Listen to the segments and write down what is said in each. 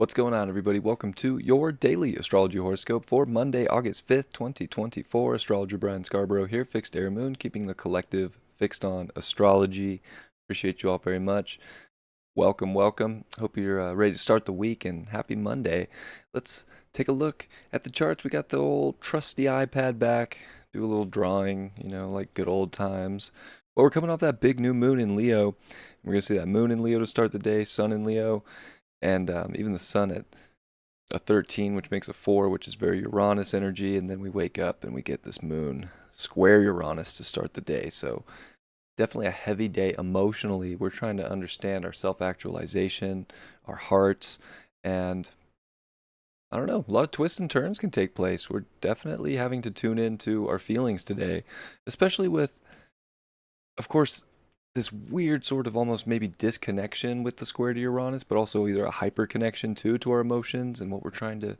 What's going on, everybody? Welcome to your daily astrology horoscope for Monday, August 5th, 2024. Astrologer Brian Scarborough here, fixed air moon, keeping the collective fixed on astrology. Appreciate you all very much. Welcome, welcome. Hope you're ready to start the week, and happy Monday. Let's take a look at the charts. We got the old trusty iPad back, do a little drawing, like good old times. Well, we're coming off that big new moon in Leo. We're going to see that moon in Leo to start the day, sun in Leo, and even the sun at a 13, which makes a 4, which is very Uranus energy. And then we wake up and we get this moon square Uranus to start the day. So definitely a heavy day emotionally. We're trying to understand our self-actualization, our hearts, and I don't know, a lot of twists and turns can take place. We're definitely having to tune into our feelings today, especially with, of course, this weird sort of almost maybe disconnection with the square to Uranus, but also either a hyper connection too to our emotions and what we're trying to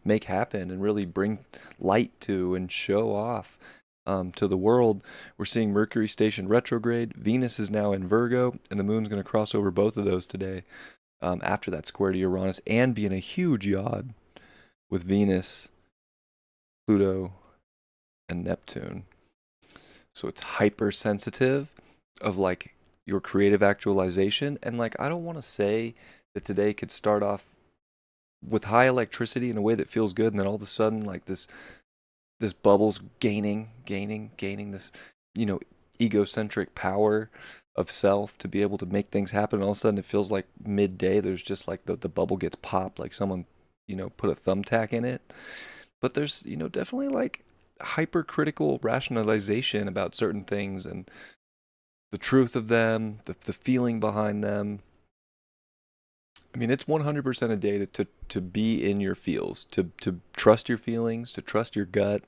make happen and really bring light to and show off to the world. We're seeing Mercury station retrograde. Venus is now in Virgo, and the moon's going to cross over both of those today after that square to Uranus and be in a huge yod with Venus, Pluto, and Neptune. So it's hypersensitive of like your creative actualization. And like, I don't want to say that today could start off with high electricity in a way that feels good, and then all of a sudden like this bubble's gaining this, egocentric power of self to be able to make things happen. And all of a sudden it feels like midday there's just like the bubble gets popped, like someone, put a thumbtack in it. But there's, definitely like hypercritical rationalization about certain things and the truth of them, the feeling behind them. I mean, it's 100% a day to be in your feels, to trust your feelings, to trust your gut.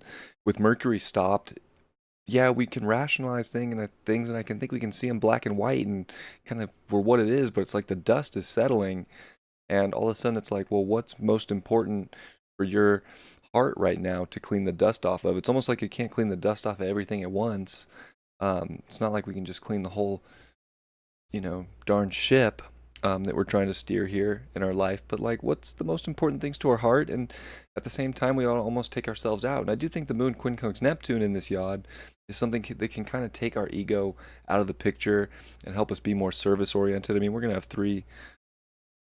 With Mercury stopped, yeah, we can rationalize things, and I can think we can see them black and white and kind of for what it is, but it's like the dust is settling, and all of a sudden it's like, well, what's most important for your heart right now to clean the dust off of? It's almost like you can't clean the dust off of everything at once. It's not like we can just clean the whole, darn ship that we're trying to steer here in our life. But like, what's the most important things to our heart? And at the same time, we ought to almost take ourselves out. And I do think the moon quincunx Neptune in this yod is something that can kind of take our ego out of the picture and help us be more service oriented. I mean, we're gonna have three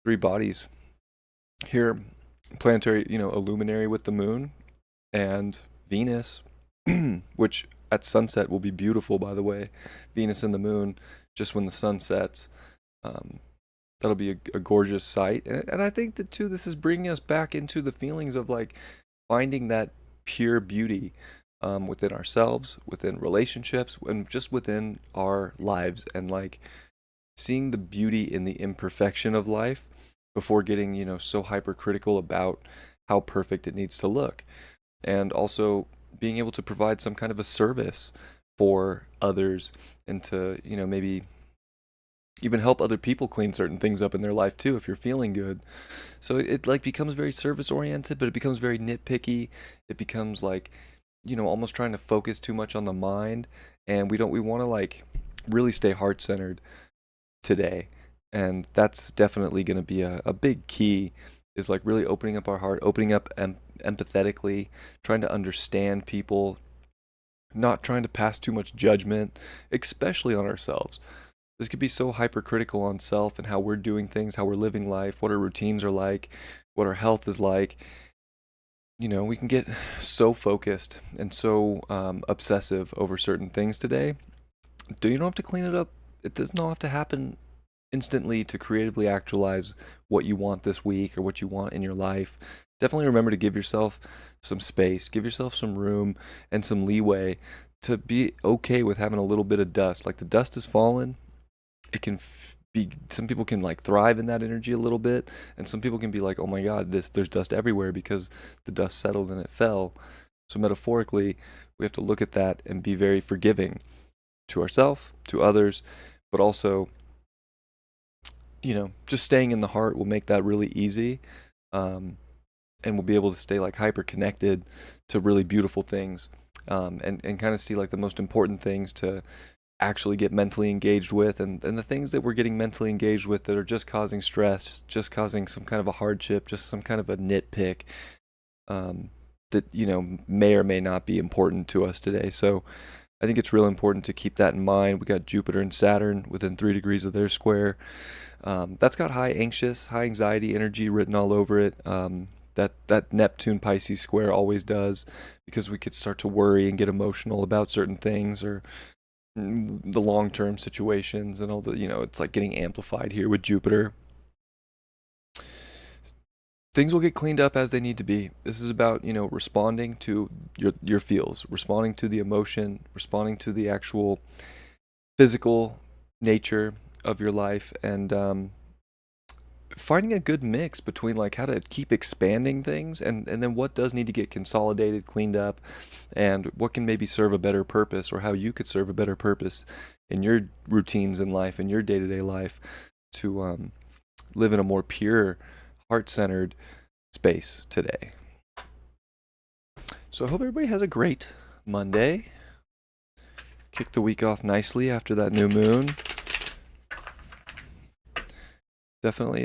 bodies here, planetary, a luminary with the moon and Venus, which at sunset will be beautiful, by the way. Venus and the moon, just when the sun sets. Um, that'll be a gorgeous sight. And I think that, too, this is bringing us back into the feelings of like finding that pure beauty within ourselves, within relationships, and just within our lives. And like seeing the beauty in the imperfection of life before getting, so hypercritical about how perfect it needs to look. And also being able to provide some kind of a service for others and to, maybe even help other people clean certain things up in their life too if you're feeling good. So it like becomes very service oriented, but it becomes very nitpicky. It becomes like, almost trying to focus too much on the mind, and we want to like really stay heart centered today. And that's definitely going to be a big key, is like really opening up our heart, opening up empathetically, trying to understand people, not trying to pass too much judgment, especially on ourselves. This could be so hypercritical on self and how we're doing things, how we're living life, what our routines are like, what our health is like. We can get so focused and so obsessive over certain things today. You don't have to clean it up. It does not have to happen instantly to creatively actualize what you want this week or what you want in your life. Definitely remember to give yourself some space, give yourself some room and some leeway to be okay with having a little bit of dust. Like the dust has fallen. It can be, some people can like thrive in that energy a little bit, and some people can be like, oh my god, there's dust everywhere because the dust settled and it fell. So metaphorically, we have to look at that and be very forgiving to ourselves, to others, but also, just staying in the heart will make that really easy. And we'll be able to stay like hyper connected to really beautiful things, and kind of see like the most important things to actually get mentally engaged with, and the things that we're getting mentally engaged with that are just causing stress, just causing some kind of a hardship, just some kind of a nitpick, um, that, may or may not be important to us today. So I think it's real important to keep that in mind. We got Jupiter and Saturn within 3 degrees of their square. That's got high anxious, high anxiety energy written all over it. That Neptune Pisces square always does, because we could start to worry and get emotional about certain things, or the long-term situations, and all the, it's like getting amplified here with Jupiter. Things will get cleaned up as they need to be. This is about, responding to your feels, responding to the emotion, responding to the actual physical nature of your life, and finding a good mix between like how to keep expanding things, and then what does need to get consolidated, cleaned up, and what can maybe serve a better purpose, or how you could serve a better purpose in your routines in life, in your day-to-day life, to live in a more pure, heart-centered space today. So I hope everybody has a great Monday. Kick the week off nicely after that new moon. Definitely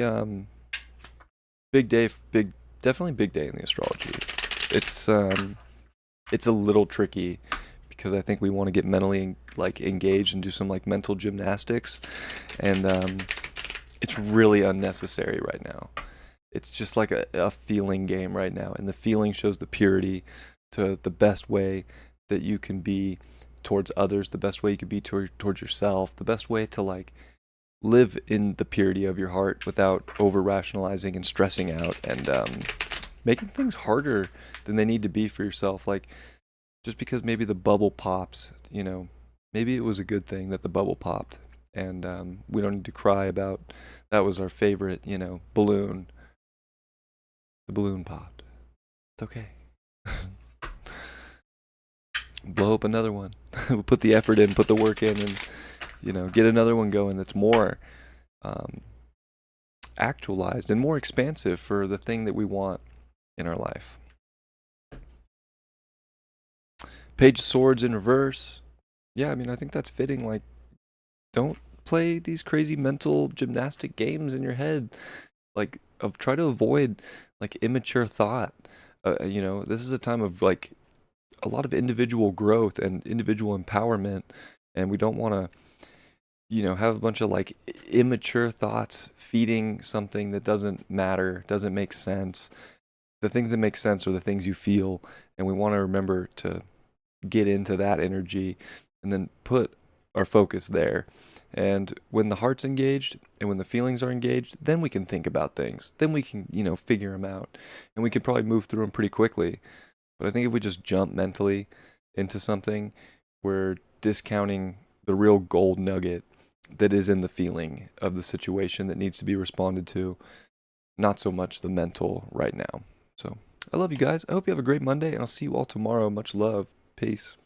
big day, definitely big day in the astrology. It's a little tricky, because I think we want to get mentally engaged and do some like mental gymnastics, and it's really unnecessary right now. It's just like a feeling game right now, and the feeling shows the purity to the best way that you can be towards others, the best way you can be towards yourself, the best way to like live in the purity of your heart without over rationalizing and stressing out, and making things harder than they need to be for yourself. Like, just because maybe the bubble pops, maybe it was a good thing that the bubble popped, and we don't need to cry about that was our favorite, balloon. The balloon popped. It's okay. Blow up another one. We'll put the effort in, put the work in, and get another one going that's more actualized and more expansive for the thing that we want in our life. Page of Swords in reverse. Yeah, I mean, I think that's fitting. Like, don't play these crazy mental gymnastic games in your head. Like, try to avoid like immature thought. This is a time of like a lot of individual growth and individual empowerment, and we don't want to, have a bunch of like immature thoughts feeding something that doesn't matter, doesn't make sense. The things that make sense are the things you feel, and we want to remember to get into that energy and then put our focus there. And when the heart's engaged and when the feelings are engaged, then we can think about things. Then we can, figure them out, and we can probably move through them pretty quickly. But I think if we just jump mentally into something, we're discounting the real gold nugget that is in the feeling of the situation that needs to be responded to, not so much the mental right now. So I love you guys. I hope you have a great Monday, and I'll see you all tomorrow. Much love. Peace.